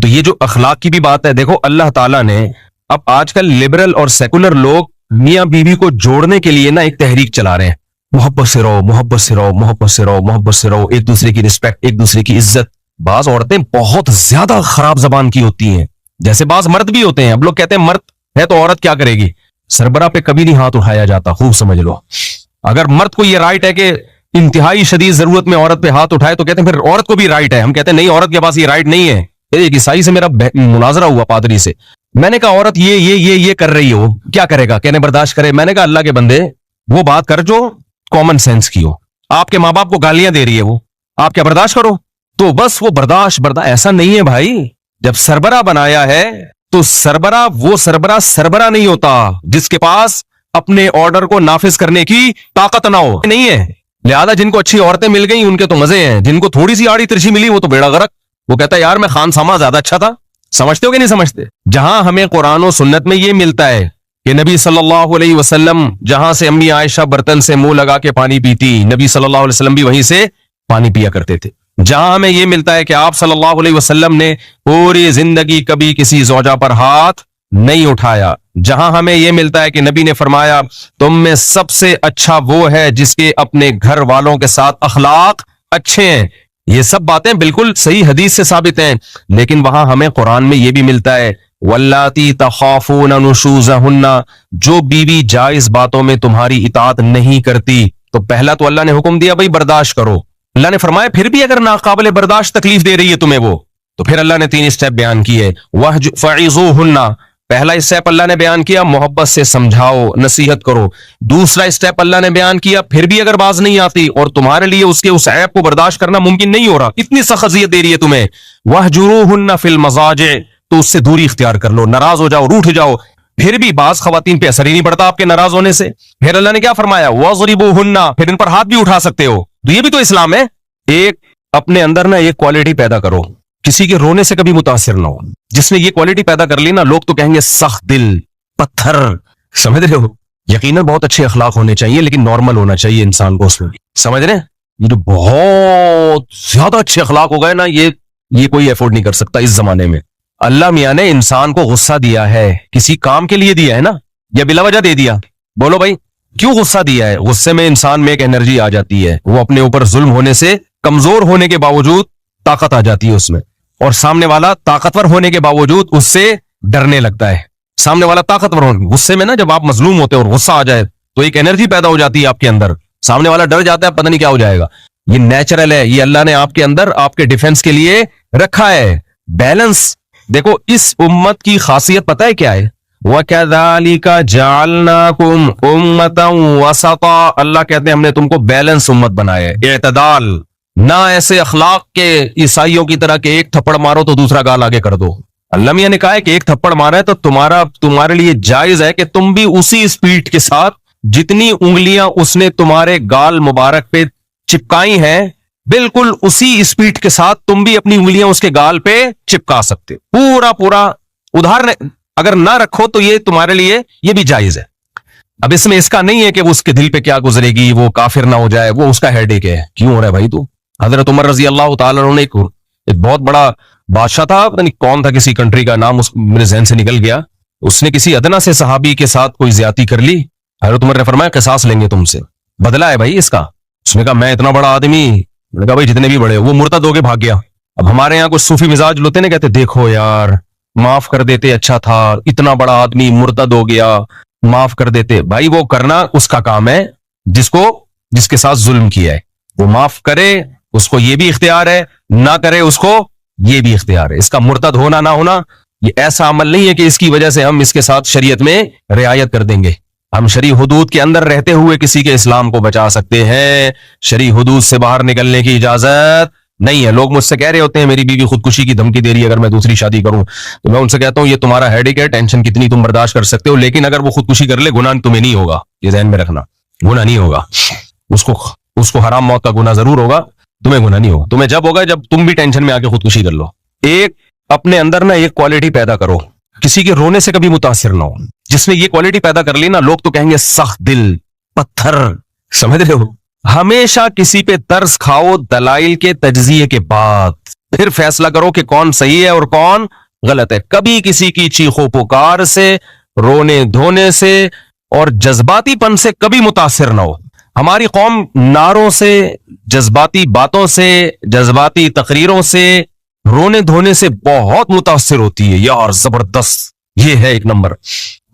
تو یہ جو اخلاق کی بھی بات ہے، دیکھو اللہ تعالیٰ نے اب آج کل لبرل اور سیکولر لوگ میاں بیوی کو جوڑنے کے لیے نا ایک تحریک چلا رہے ہیں، محبت سے رہو، محبت سے رہو، محبت سے رہو، محبت سے رہو، ایک دوسرے کی رسپیکٹ، ایک دوسرے کی عزت. بعض عورتیں بہت زیادہ خراب زبان کی ہوتی ہیں، جیسے بعض مرد بھی ہوتے ہیں. اب لوگ کہتے ہیں مرد ہے تو عورت کیا کرے گی، سربراہ پہ کبھی نہیں ہاتھ اٹھایا جاتا، خوب سمجھ لو. اگر مرد کو یہ رائٹ ہے کہ انتہائی شدید ضرورت میں عورت پہ ہاتھ اٹھائے تو کہتے ہیں پھر عورت کو بھی رائٹ ہے. ہم کہتے ہیں نہیں، عورت کے پاس یہ رائٹ نہیں ہے. ایک عیسائی سے میرا مناظرہ ہوا، پادری سے. میں نے کہا عورت یہ کر رہی ہو، کیا کرے گا، کہنے برداشت کرے. میں نے کہا اللہ کے بندے وہ بات کر جو کامن سینس کی ہو. آپ کے ماں باپ کو گالیاں دے رہی ہے وہ، آپ کیا برداشت کرو؟ تو بس وہ برداشت ایسا نہیں ہے بھائی. جب سربراہ بنایا ہے تو سربراہ نہیں ہوتا جس کے پاس اپنے آرڈر کو نافذ کرنے کی طاقت نہ ہو، نہیں ہے. لہذا جن کو اچھی عورتیں مل گئی ان کے تو مزے ہیں، جن کو تھوڑی سی آڑی ترچھی ملی وہ تو بیڑا غرق. وہ کہتا ہے یار میں خان ساما زیادہ اچھا تھا. سمجھتے ہو کہ نہیں سمجھتے؟ جہاں ہمیں قرآن و سنت میں یہ ملتا ہے کہ نبی صلی اللہ علیہ وسلم جہاں سے امی عائشہ برتن سے منہ لگا کے پانی پیتی، نبی صلی اللہ علیہ وسلم بھی وہیں سے پانی پیا کرتے تھے. جہاں ہمیں یہ ملتا ہے کہ آپ صلی اللہ علیہ وسلم نے پوری زندگی کبھی کسی زوجہ پر ہاتھ نہیں اٹھایا. جہاں ہمیں یہ ملتا ہے کہ نبی نے فرمایا تم میں سب سے اچھا وہ ہے جس کے اپنے گھر والوں کے ساتھ اخلاق اچھے ہیں. یہ سب باتیں بالکل صحیح حدیث سے ثابت ہیں. لیکن وہاں ہمیں قرآن میں یہ بھی ملتا ہے واللاتی تخافون نشوزہن، جو بیوی جائز باتوں میں تمہاری اطاعت نہیں کرتی. تو پہلا تو اللہ نے حکم دیا بھائی برداشت کرو. اللہ نے فرمایا پھر بھی اگر ناقابل برداشت تکلیف دے رہی ہے تمہیں وہ، تو پھر اللہ نے 3 اسٹیپ بیان کیے. فعظوہن، پہلا اسٹیپ اللہ نے بیان کیا محبت سے سمجھاؤ، نصیحت کرو. دوسرا اسٹیپ اللہ نے بیان کیا پھر بھی اگر باز نہیں آتی اور تمہارے لیے اس کے اس عیب کو برداشت کرنا ممکن نہیں ہو رہا، اتنی سخت اذیت دے رہی ہے تمہیں، وہجروہن فی المضاجع، تو اس سے دوری اختیار کر لو، ناراض ہو جاؤ، روٹھ جاؤ. پھر بھی بعض خواتین پہ اثر ہی نہیں پڑتا آپ کے ناراض ہونے سے. پھر اللہ نے کیا فرمایا وَضْرِبُوهُنَّ، پھر ان پر ہاتھ بھی اٹھا سکتے ہو. تو یہ بھی تو اسلام ہے. ایک اپنے اندر نا ایک کوالٹی پیدا کرو، کسی کے رونے سے کبھی متاثر نہ ہو. جس نے یہ کوالٹی پیدا کر لی نا، لوگ تو کہیں گے سخت دل، پتھر. سمجھ رہے ہو؟ یقیناً بہت اچھے اخلاق ہونے چاہیے لیکن نارمل ہونا چاہیے انسان کو اس میں بھی. سمجھ رہے ہیں؟ یہ جو بہت زیادہ اچھے اخلاق ہو گئے نا، یہ کوئی افورڈ نہیں کر سکتا اس زمانے میں. اللہ میاں نے انسان کو غصہ دیا ہے کسی کام کے لیے دیا ہے نا، یا بلا وجہ دے دیا؟ بولو بھائی کیوں غصہ دیا ہے؟ غصے میں انسان میں ایک انرجی آ جاتی ہے، وہ اپنے اوپر ظلم ہونے سے کمزور ہونے کے باوجود طاقت آ جاتی ہے اس میں، اور سامنے والا طاقتور ہونے کے باوجود اس سے ڈرنے لگتا ہے. سامنے والا طاقتور ہونے، غصے میں نا جب آپ مظلوم ہوتے اور غصہ آ جائے تو ایک انرجی پیدا ہو جاتی ہے آپ کے اندر، سامنے والا ڈر جاتا ہے پتہ نہیں کیا ہو جائے گا. یہ نیچرل ہے، یہ اللہ نے آپ کے اندر آپ کے ڈیفنس کے لیے رکھا ہے. بیلنس دیکھو، اس امت کی خاصیت پتہ ہے کیا ہے؟ وَكَذَلِكَ جَعَلْنَاكُمْ أُمَّةً وَسَطًا، اللہ کہتے ہیں ہم نے تم کو بیلنس امت بنایا ہے، اعتدال. نہ ایسے اخلاق کے عیسائیوں کی طرح کہ ایک تھپڑ مارو تو دوسرا گال آگے کر دو. اللہ میاں نے کہا ہے کہ ایک تھپڑ مارا ہے تو تمہارے لیے جائز ہے کہ تم بھی اسی سپیڈ کے ساتھ جتنی انگلیاں اس نے تمہارے گال مبارک پہ چپکائی ہیں، بالکل اسی سپیڈ کے ساتھ تم بھی اپنی انگلیاں اس کے گال پہ چپکا سکتے. پورا ادھار اگر نہ رکھو تو یہ تمہارے لیے یہ بھی جائز ہے. اب اس میں اس کا نہیں ہے کہ اس کے دل پہ کیا گزرے گی، وہ کافر نہ ہو جائے، وہ اس کا ہیڈ ایک ہے. کیوں ہو رہا ہے بھائی؟ تو حضرت عمر رضی اللہ تعالیٰ عنہ نے ایک بہت بڑا بادشاہ تھا، پتہ نہیں کون تھا، کسی کنٹری کا نام میرے ذہن سے نکل گیا. اس نے کسی ادنا سے صحابی کے ساتھ کوئی زیادتی کر لی. حضرت عمر نے فرمایا قصاص لیں گے تم سے، بدلہ ہے بھائی اس کا. اس نے کہا میں اتنا بڑا آدمی، میں نے کہا بھائی جتنے بھی بڑے، وہ مرتد ہو کے بھاگ گیا. اب ہمارے یہاں کچھ صوفی مزاج لوتے نا، کہتے دیکھو یار معاف کر دیتے اچھا تھا، اتنا بڑا آدمی مرتد ہو گیا، معاف کر دیتے. بھائی وہ کرنا اس کا کام ہے جس کے ساتھ ظلم کیا ہے، وہ معاف کرے اس کو یہ بھی اختیار ہے، نہ کرے اس کو یہ بھی اختیار ہے. اس کا مرتد ہونا نہ ہونا یہ ایسا عمل نہیں ہے کہ اس کی وجہ سے ہم اس کے ساتھ شریعت میں رعایت کر دیں گے. ہم شرعی حدود کے اندر رہتے ہوئے کسی کے اسلام کو بچا سکتے ہیں، شرعی حدود سے باہر نکلنے کی اجازت نہیں ہے. لوگ مجھ سے کہہ رہے ہوتے ہیں میری بیوی خودکشی کی دھمکی دے رہی ہے اگر میں دوسری شادی کروں، تو میں ان سے کہتا ہوں یہ تمہارا ہیڈیک ہے، ٹینشن کتنی تم برداشت کر سکتے ہو، لیکن اگر وہ خودکشی کر لے گناہ تمہیں نہیں ہوگا. یہ ذہن میں رکھنا، گناہ نہیں ہوگا اس کو حرام موت کا گناہ ضرور ہوگا، تمہیں گناہ نہیں ہوگا. تمہیں جب ہوگا جب تم بھی ٹینشن میں آ کے خودکشی کر لو. ایک اپنے اندر نا ایک کوالٹی پیدا کرو، کسی کے رونے سے کبھی متاثر نہ ہو. جس نے یہ کوالٹی پیدا کر لی نا، لوگ تو کہیں گے سخت دل، پتھر. سمجھ رہے ہو؟ ہمیشہ کسی پہ ترس کھاؤ دلائل کے تجزیے کے بعد، پھر فیصلہ کرو کہ کون صحیح ہے اور کون غلط ہے. کبھی کسی کی چیخو پکار سے، رونے دھونے سے اور جذباتی پن سے کبھی متاثر نہ ہو. ہماری قوم نعروں سے، جذباتی باتوں سے، جذباتی تقریروں سے، رونے دھونے سے بہت متاثر ہوتی ہے. یار زبردست، یہ ہے ایک نمبر.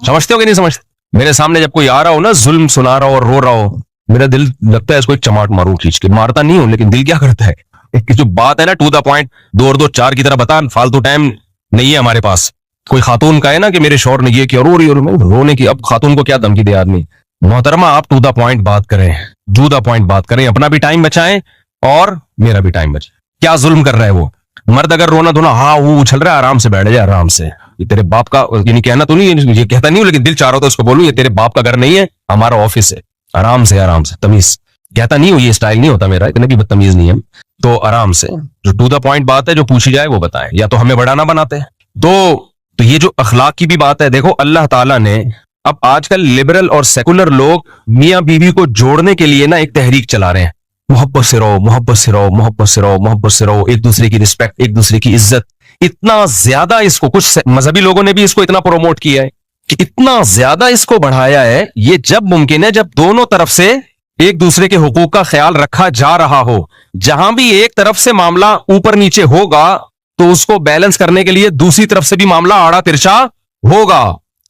سمجھتے ہو کہ نہیں سمجھتے؟ میرے سامنے جب کوئی آ رہا ہو نا، ظلم سنا رہا ہو اور رو رہا ہو، میرا دل لگتا ہے اس کو ایک چماٹ ماروں کھینچ کے. مارتا نہیں ہوں لیکن دل کیا کرتا ہے کہ جو بات ہے نا ٹو دا پوائنٹ، 2 اور 2 4 کی طرح بتا. فالتو ٹائم نہیں ہے ہمارے پاس. کوئی خاتون کا ہے نا کہ میرے شوہر نے یہ کیا، رو رہی اور رونے کی. اب خاتون کو کیا دھمکی دے آدمی؟ محترمہ آپ ٹو دا پوائنٹ بات کریں، ٹو دا پوائنٹ بات کریں، اپنا بھی ٹائم بچائیں اور میرا بھی ٹائم بچائیں. کیا ظلم کر رہا ہے وہ مرد؟ اگر رونا دھونا ہاں وہ اچھل رہا ہے، آرام سے بیٹھ جائے، آرام سے. یہ تیرے باپ کا، یعنی کہنا تو نہیں، یہ کہتا نہیں ہوں لیکن دل چاہ رہا ہو تو اس کو بولوں یہ تیرے باپ کا گھر نہیں ہے، ہمارا آفس ہے. آرام سے، آرام سے، تمیز. کہتا نہیں ہوں، یہ اسٹائل نہیں ہوتا میرا، اتنے بھی بدتمیز نہیں ہم. تو آرام سے جو ٹو دا پوائنٹ بات ہے جو پوچھی جائے وہ بتائیں، یا تو ہمیں بڑا نہ بناتے ہیں. تو یہ جو اخلاق کی بھی بات ہے، دیکھو اللہ تعالیٰ نے اب آج کل لبرل اور سیکولر لوگ میاں بیوی کو جوڑنے کے لیے نا ایک تحریک چلا رہے ہیں. محبت سے رہو، محبت سے رہو، محبت سے رہو، محبت سے رہو، ایک دوسرے کی رسپیکٹ، ایک دوسرے کی عزت. اتنا زیادہ اس کو کچھ مذہبی لوگوں نے بھی اس کو اتنا پروموٹ کیا ہے کہ اتنا زیادہ اس کو بڑھایا ہے. یہ جب ممکن ہے جب دونوں طرف سے ایک دوسرے کے حقوق کا خیال رکھا جا رہا ہو. جہاں بھی ایک طرف سے معاملہ اوپر نیچے ہوگا تو اس کو بیلنس کرنے کے لیے دوسری طرف سے بھی معاملہ آڑا ترچا ہوگا.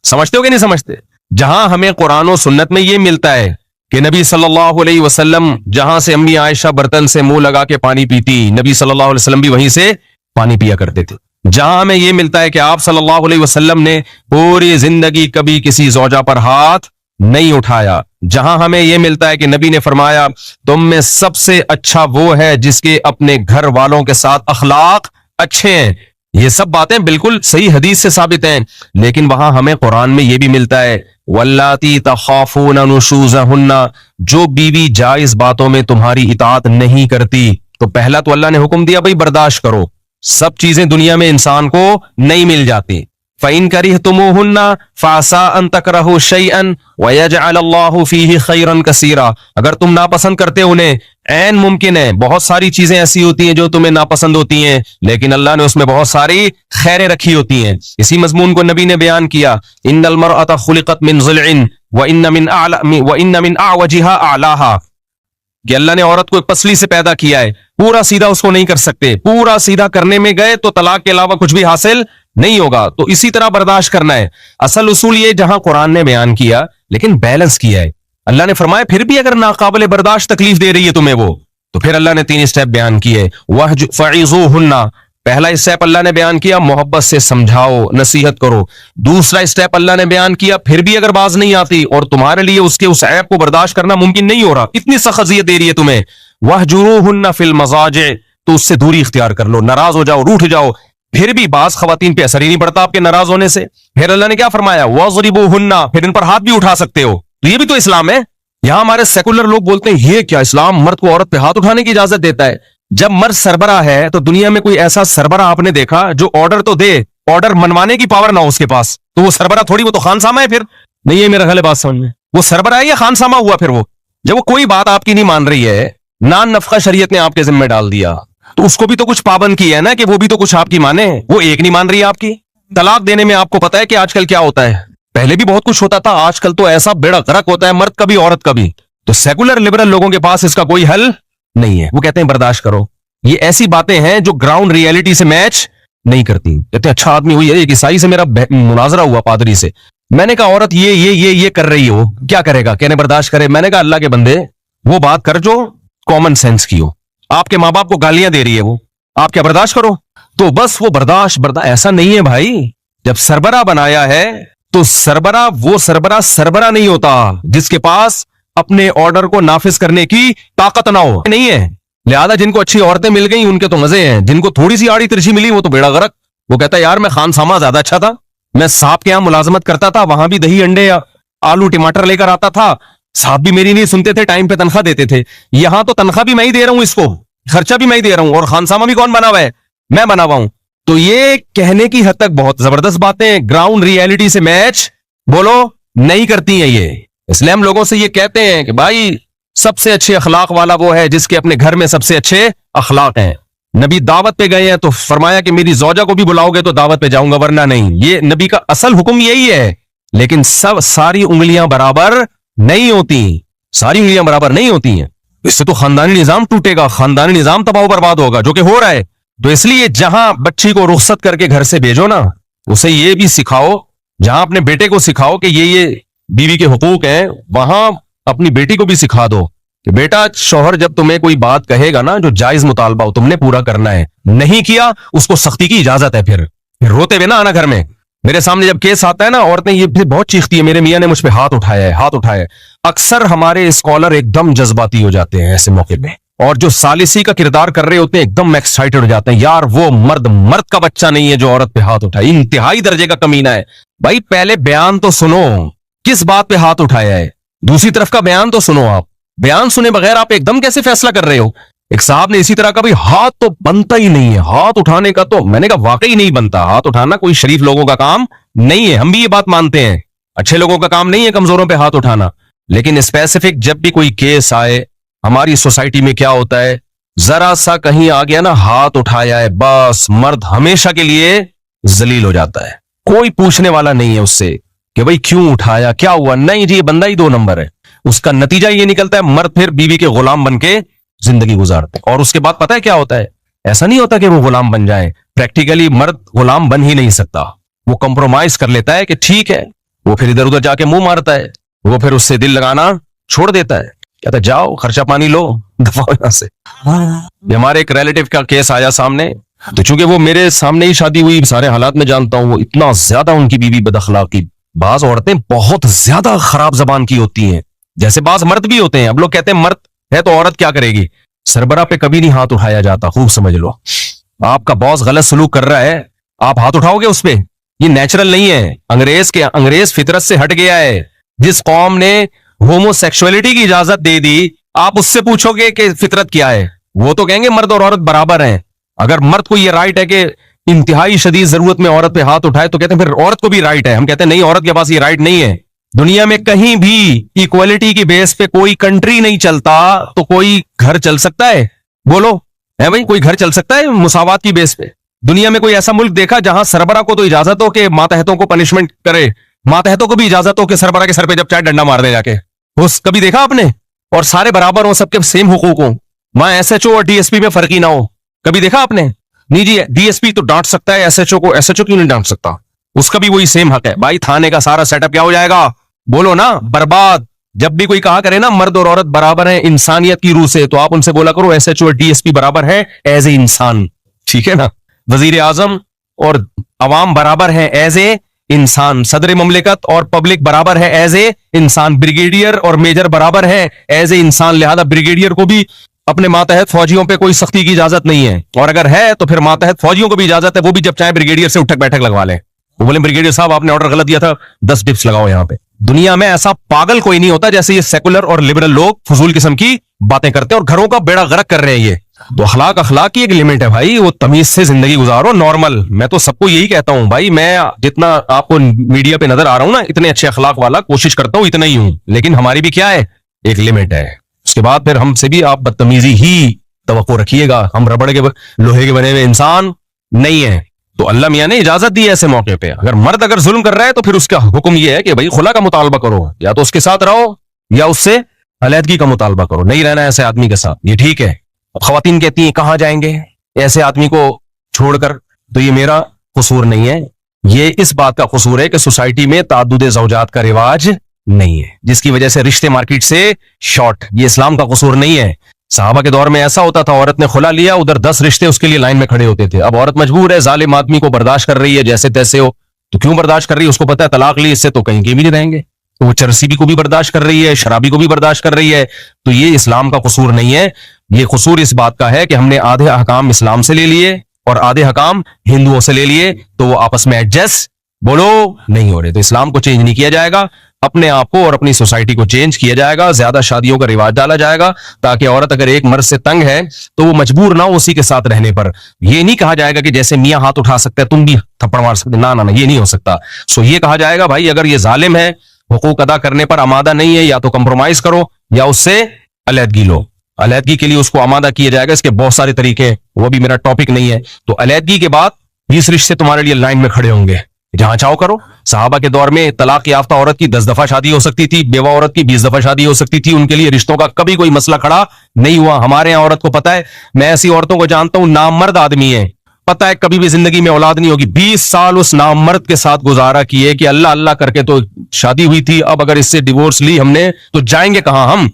سمجھتے ہو کہ نہیں سمجھتے؟ جہاں ہمیں قرآن و سنت میں یہ ملتا ہے کہ نبی صلی اللہ علیہ وسلم جہاں سے امی عائشہ برتن سے منہ لگا کے پانی پیتی، نبی صلی اللہ علیہ وسلم بھی وہیں سے پانی پیا کرتے تھے. جہاں ہمیں یہ ملتا ہے کہ آپ صلی اللہ علیہ وسلم نے پوری زندگی کبھی کسی زوجہ پر ہاتھ نہیں اٹھایا. جہاں ہمیں یہ ملتا ہے کہ نبی نے فرمایا تم میں سب سے اچھا وہ ہے جس کے اپنے گھر والوں کے ساتھ اخلاق اچھے ہیں. یہ سب باتیں بالکل صحیح حدیث سے ثابت ہیں. لیکن وہاں ہمیں قرآن میں یہ بھی ملتا ہے واللاتی تخافون نشوزہن، جو بیوی جائز باتوں میں تمہاری اطاعت نہیں کرتی. تو پہلا تو اللہ نے حکم دیا بھائی برداشت کرو. سب چیزیں دنیا میں انسان کو نہیں مل جاتی. فَإِن كَرِهْتُمُوهُنَّ فَعَسَىٰ أَن تَكْرَهُوا شَيْئًا وَيَجْعَلَ اللَّهُ فِيهِ خَيْرًا كَثِيرًا. اگر تم ناپسند کرتے انہیں، عین ممکن ہے بہت ساری چیزیں ایسی ہوتی ہیں جو تمہیں ناپسند ہوتی ہیں لیکن اللہ نے اس میں بہت ساری خیریں رکھی ہوتی ہیں. اسی مضمون کو نبی نے بیان کیا إِنَّ الْمَرْأَةَ خُلِقَتْ مِنْ ضِلْعٍ وَإِنَّ مِنْ أَعْوَجِهَا أَعْلَاهَا، کہ اللہ نے عورت کو ایک پسلی سے پیدا کیا ہے، پورا سیدھا اس کو نہیں کر سکتے. پورا سیدھا کرنے میں گئے تو طلاق کے علاوہ کچھ بھی حاصل نہیں ہوگا. تو اسی طرح برداشت کرنا ہے. اصل اصول یہ جہاں قرآن نے بیان کیا لیکن بیلنس کیا ہے. اللہ نے فرمایا پھر بھی اگر ناقابل برداشت تکلیف دے رہی ہے تمہیں وہ، تو پھر اللہ نے 3 اسٹیپ بیان کیے. فَعِظُوهُنَّ، پہلا اسٹیپ اللہ نے بیان کیا محبت سے سمجھاؤ، نصیحت کرو. دوسرا اسٹیپ اللہ نے بیان کیا پھر بھی اگر باز نہیں آتی اور تمہارے لیے اس کے اس عیب کو برداشت کرنا ممکن نہیں ہو رہا، اتنی سخت اذیت دے رہی ہے تمہیں، وَاهْجُرُوهُنَّ فِي الْمَضَاجِعِ، تو اس سے دوری اختیار کر لو، ناراض ہو جاؤ، روٹھ جاؤ. پھر بھی بعض خواتین پہ اثر ہی نہیں پڑتا آپ کے ناراض ہونے سے. پھر اللہ نے کیا فرمایا وَاضْرِبُوهُنَّ، پھر ان پر ہاتھ بھی اٹھا سکتے ہو. تو یہ بھی تو اسلام ہے. یہاں ہمارے سیکولر لوگ بولتے ہیں یہ کیا اسلام مرد کو عورت پہ ہاتھ اٹھانے کی اجازت دیتا ہے. جب مرد سربراہ ہے تو دنیا میں کوئی ایسا سربراہ آپ نے دیکھا جو آرڈر تو دے، آرڈر منوانے کی پاور نہ ہو اس کے پاس؟ تو وہ سربراہ تھوڑی، وہ تو خانسامہ ہے. پھر نہیں ہے میرا خیال بات سمجھ میں، وہ سربراہ ہے یا خانسامہ ہوا؟ پھر وہ جب وہ کوئی بات آپ کی نہیں مان رہی ہے، نان نفقہ شریعت نے آپ کے ذمہ ڈال دیا، تو اس کو بھی تو کچھ پابند کی ہے نا کہ وہ بھی تو کچھ آپ کی مانے. وہ ایک نہیں مان رہی ہے آپ کی. طلاق دینے میں آپ کو پتا ہے کہ آج کل کیا ہوتا ہے؟ پہلے بھی بہت کچھ ہوتا تھا، آج کل تو ایسا بیڑا غرق ہوتا ہے مرد کا بھی عورت کا بھی. تو سیکولر لبرل لوگوں کے پاس اس کا کوئی حل نہیں ہے. وہ کہتے ہیں برداشت کرو. یہ ایسی باتیں ہیں جو گراؤنڈ ریئلٹی سے میچ نہیں کرتی. کہتے ہیں اچھا آدمی ہوئی ہے، ایک عیسائی سے میرا مناظرہ ہوا پادری سے، میں نے کہا عورت یہ کر رہی ہو، کیا کرے گا؟ کہنے برداشت کرے. میں نے کہا اللہ کے بندے وہ بات کر جو کامن سینس کی ہو. آپ کے ماں باپ کو گالیاں دے رہی ہے وہ، آپ کیا برداشت کرو؟ تو بس وہ برداشت ایسا نہیں ہے بھائی. جب سربراہ بنایا ہے تو سربراہ وہ سربراہ نہیں ہوتا جس کے پاس اپنے آرڈر کو نافذ کرنے کی طاقت نہ ہو. نہیں ہے. لہذا جن کو اچھی عورتیں مل گئیں ان کے تو مزے ہیں، جن کو تھوڑی سی آڑی ترچھی ملی وہ تو بیڑا غرق. وہ کہتا ہے یار میں خانسامہ زیادہ اچھا تھا، میں صاحب کے یہاں ملازمت کرتا تھا، وہاں بھی دہی انڈے یا آلو ٹماٹر لے کر آتا تھا، صاحب بھی میری نہیں سنتے تھے، ٹائم پہ تنخواہ دیتے تھے. یہاں تو تنخواہ بھی میں ہی دے رہا ہوں، اس کو خرچہ بھی میں ہی دے رہا ہوں، اور خانسامہ بھی کون بنا ہوا ہے؟ میں بنا ہوا ہوں. تو یہ کہنے کی حد تک بہت زبردست باتیں گراؤنڈ ریئلٹی سے میچ بولو نہیں کرتی ہیں یہ. اس لیے ہم لوگوں سے یہ کہتے ہیں کہ بھائی سب سے اچھے اخلاق والا وہ ہے جس کے اپنے گھر میں سب سے اچھے اخلاق ہیں. نبی دعوت پہ گئے ہیں تو فرمایا کہ میری زوجہ کو بھی بلاؤ گے تو دعوت پہ جاؤں گا ورنہ نہیں. یہ نبی کا اصل حکم یہی ہے. لیکن ساری انگلیاں برابر نہیں ہوتی, ساری انگلیاں برابر نہیں ہوتی ہیں. اس سے تو خاندانی نظام ٹوٹے گا, خاندانی نظام تباہ و برباد ہوگا, جو کہ ہو رہا ہے. تو اس لیے جہاں بچی کو رخصت کر کے گھر سے بھیجو نا, اسے یہ بھی سکھاؤ, جہاں اپنے بیٹے کو سکھاؤ کہ یہ بیوی کے حقوق ہیں, وہاں اپنی بیٹی کو بھی سکھا دو کہ بیٹا شوہر جب تمہیں کوئی بات کہے گا نا جو جائز مطالبہ ہو, تم نے پورا کرنا ہے. نہیں کیا اس کو سختی کی اجازت ہے. پھر روتے ہوئے نہ آنا گھر میں. میرے سامنے جب کیس آتا ہے نا, عورتیں یہ بھی بہت چیختی ہے, میرے میاں نے مجھ پہ ہاتھ اٹھایا ہے, ہاتھ اٹھایا ہے. اکثر ہمارے اسکالر ایک دم جذباتی ہو جاتے ہیں ایسے موقع پہ, اور جو ثالثی کا کردار کر رہے ہوتے ہیں ایک دم ایکسائٹڈ ہو جاتے ہیں. یار وہ مرد کا بچہ نہیں ہے جو عورت پہ ہاتھ اٹھائے, انتہائی درجے کا کمینہ ہے. بھائی پہلے بیان تو سنو, کس بات پہ ہاتھ اٹھایا ہے, دوسری طرف کا بیان تو سنو. آپ بیان سنے بغیر آپ ایک دم کیسے فیصلہ کر رہے ہو؟ ایک صاحب نے اسی طرح کا, بھائی ہاتھ تو بنتا ہی نہیں ہے, ہاتھ اٹھانے کا تو میں نے کہا واقعی نہیں بنتا. ہاتھ اٹھانا کوئی شریف لوگوں کا کام نہیں ہے, ہم بھی یہ بات مانتے ہیں, اچھے لوگوں کا کام نہیں ہے کمزوروں پہ ہاتھ اٹھانا. لیکن اسپیسیفک جب بھی کوئی کیس آئے, ہماری سوسائٹی میں کیا ہوتا ہے, ذرا سا کہیں آ گیا نا ہاتھ اٹھایا ہے, بس مرد ہمیشہ کے لیے ذلیل ہو جاتا ہے. کوئی پوچھنے والا نہیں ہے اس سے کہ بھئی کیوں اٹھایا, کیا ہوا, نہیں جی یہ بندہ ہی 2 نمبر ہے. اس کا نتیجہ یہ نکلتا ہے مرد پھر بیوی کے غلام بن کے زندگی گزارتے ہیں. اور اس کے بعد پتہ ہے کیا ہوتا ہے, ایسا نہیں ہوتا کہ وہ غلام بن جائیں, پریکٹیکلی مرد غلام بن ہی نہیں سکتا. وہ کمپرومائز کر لیتا ہے کہ ٹھیک ہے, وہ پھر ادھر ادھر جا کے منہ مارتا ہے, وہ پھر اس سے دل لگانا چھوڑ دیتا ہے, کہتا ہے جاؤ خرچہ پانی لو دفعہ یہاں سے. ہمارے ایک ریلیٹیو کا کیس آیا سامنے, تو چونکہ وہ میرے سامنے ہی شادی ہوئی, سارے حالات میں جانتا ہوں, وہ اتنا زیادہ ان کی بیوی بد اخلاقی. بعض عورتیں بہت زیادہ خراب زبان کی ہوتی ہیں, جیسے بعض مرد بھی ہوتے ہیں. اب لوگ کہتے ہیں مرد ہے تو عورت کیا کرے گی, سربراہ پہ کبھی نہیں ہاتھ اٹھایا جاتا, خوب سمجھ لو. آپ کا باس غلط سلوک کر رہا ہے, آپ ہاتھ اٹھاؤ گے اس پہ, یہ نیچرل نہیں ہے. انگریز فطرت سے ہٹ گیا ہے. جس قوم نے ہومو سیکشولیٹی کی اجازت دے دی, آپ اس سے پوچھو گے کہ فطرت کیا ہے, وہ تو کہیں گے مرد اور عورت برابر ہیں. اگر مرد کو یہ رائٹ ہے کہ انتہائی شدید ضرورت میں عورت پہ ہاتھ اٹھائے, تو کہتے ہیں پھر عورت کو بھی رائٹ ہے. ہم کہتے ہیں نہیں, عورت کے پاس یہ رائٹ نہیں ہے. دنیا میں کہیں بھی ایکوالٹی کی بیس پہ کوئی کنٹری نہیں چلتا, تو کوئی گھر چل سکتا ہے؟ بولو ہے بھائی, کوئی گھر چل سکتا ہے مساوات کی بیس پہ؟ دنیا میں کوئی ایسا ملک دیکھا جہاں سربراہ کو تو اجازت ہو کہ ماتحتوں کو پنشمنٹ کرے, ماتحتوں کو بھی اجازت ہو کہ سربراہ کے سر پہ جب چاہے ڈنڈا مار دے جا کے؟ کبھی دیکھا آپ نے؟ اور سارے برابر ہوں, سب کے سیم حقوق ہوں, وہاں ایس ایچ او اور ڈی ایس پی میں فرق ہی نہ ہو. کبھی دیکھا آپ نے؟ نہیں جی, ڈی ایس پی تو ڈانٹ سکتا ہے ایس ایچ او کو, ایس ایچ او کیوں نہیں ڈانٹ سکتا, اس کا بھی وہی سیم حق ہے. بھائی تھانے کا سارا سیٹ اپ کیا ہو جائے گا, بولو نا, برباد. جب بھی کوئی کہا کرے نا مرد اور عورت برابر ہیں انسانیت کی روح سے, تو آپ ان سے بولا کرو ایس ایچ او اور ڈی ایس پی برابر ہے ایز اے انسان, ٹھیک ہے نا. وزیر اعظم اور عوام برابر ہیں ایز اے انسان, صدر مملکت اور پبلک برابر ہے ایز اے انسان, بریگیڈیئر اور میجر برابر ہے ایز اے انسان. لہذا بریگیڈیئر کو بھی اپنے ماتحت فوجیوں پہ کوئی سختی کی اجازت نہیں ہے, اور اگر ہے تو پھر ماتحت فوجیوں کو بھی اجازت ہے, وہ بھی جب چاہے بریگیڈیئر سے اٹھک بیٹھک لگوا لیں. وہ بولے بریگیڈیئر صاحب آپ نے آرڈر غلط دیا تھا, 10 ڈپس لگاؤ یہاں پہ. دنیا میں ایسا پاگل کوئی نہیں ہوتا جیسے یہ سیکولر اور لبرل لوگ فضول قسم کی باتیں کرتے ہیں اور گھروں کا بیڑا غرق کر رہے ہیں. یہ تو اخلاق کی ایک لمٹ ہے بھائی, وہ تمیز سے زندگی گزارو, نارمل. میں تو سب کو یہی کہتا ہوں بھائی, میں جتنا آپ کو میڈیا پہ نظر آ رہا ہوں نا, اتنے اچھے اخلاق والا کوشش کرتا ہوں, اتنا ہی ہوں. لیکن ہماری بھی کیا ہے, ایک لمٹ ہے. اس کے بعد پھر ہم سے بھی آپ بدتمیزی ہی توقع رکھیے گا, ہم ربڑ کے لوہے کے بنے ہوئے انسان نہیں ہیں. تو اللہ میاں نے اجازت دی ہے ایسے موقع پہ. اگر مرد ظلم کر رہا ہے تو پھر اس کا حکم یہ ہے کہ بھائی خلا کا مطالبہ کرو, یا تو اس کے ساتھ رہو یا اس سے علیحدگی کا مطالبہ کرو, نہیں رہنا ایسے آدمی کے ساتھ, یہ ٹھیک ہے. خواتین کہتی ہیں کہاں جائیں گے ایسے آدمی کو چھوڑ کر, تو یہ میرا قصور نہیں ہے, یہ اس بات کا قصور ہے کہ سوسائٹی میں تعدد زوجات کا رواج نہیں ہے, جس کی وجہ سے رشتے مارکیٹ سے شارٹ. یہ اسلام کا قصور نہیں ہے. صحابہ کے دور میں ایسا ہوتا تھا, عورت نے خلا لیا, ادھر 10 رشتے اس کے لیے لائن میں کھڑے ہوتے تھے. اب عورت مجبور ہے, ظالم آدمی کو برداشت کر رہی ہے جیسے تیسے ہو, تو کیوں برداشت کر رہی ہے؟ اس کو پتا ہے طلاق لی اس سے تو کہیں بھی نہیں رہیں گے, تو وہ چرسی کو بھی برداشت کر رہی ہے, شرابی کو بھی برداشت کر رہی ہے. تو یہ اسلام کا قصور نہیں ہے, یہ قصور اس بات کا ہے کہ ہم نے آدھے احکام اسلام سے لے لیے اور آدھے حکام ہندوؤں سے لے لیے, تو وہ آپس میں ایڈجسٹ بولو نہیں ہو رہے. تو اسلام کو چینج نہیں کیا جائے گا, اپنے آپ کو اور اپنی سوسائٹی کو چینج کیا جائے گا. زیادہ شادیوں کا رواج ڈالا جائے گا تاکہ عورت اگر ایک مرد سے تنگ ہے تو وہ مجبور نہ ہو اسی کے ساتھ رہنے پر. یہ نہیں کہا جائے گا کہ جیسے میاں ہاتھ اٹھا سکتا ہے تم بھی تھپڑ مار سکتے, نہ یہ نہیں ہو سکتا. سو یہ کہا جائے گا بھائی اگر یہ ظالم ہے, حقوق ادا کرنے پر آمادہ نہیں ہے, یا تو کمپرومائز کرو یا اس سے علیحدگی لو. علیحدگی کے لیے اس کو آمادہ کیا جائے گا. اس کے بہت سارے طریقے ہیں, وہ بھی میرا ٹاپک نہیں ہے. تو علیحدگی کے بعد 20 رشتے تمہارے لیے لائن میں کھڑے ہوں گے, جہاں چاہو کرو. صحابہ کے دور میں طلاق یافتہ عورت کی 10 دفعہ شادی ہو سکتی تھی, بیوہ عورت کی 20 دفعہ شادی ہو سکتی تھی. ان کے لیے رشتوں کا کبھی کوئی مسئلہ کھڑا نہیں ہوا. ہمارے یہاں عورت کو پتا ہے, میں ایسی عورتوں کو جانتا ہوں نامرد آدمی ہیں, پتا ہے کبھی بھی زندگی میں اولاد نہیں ہوگی, 20 سال اس نامرد کے ساتھ گزارا کیے کہ اللہ اللہ کر کے تو شادی ہوئی تھی, اب اگر اس سے ڈیورس لی ہم نے تو جائیں گے کہاں ہم.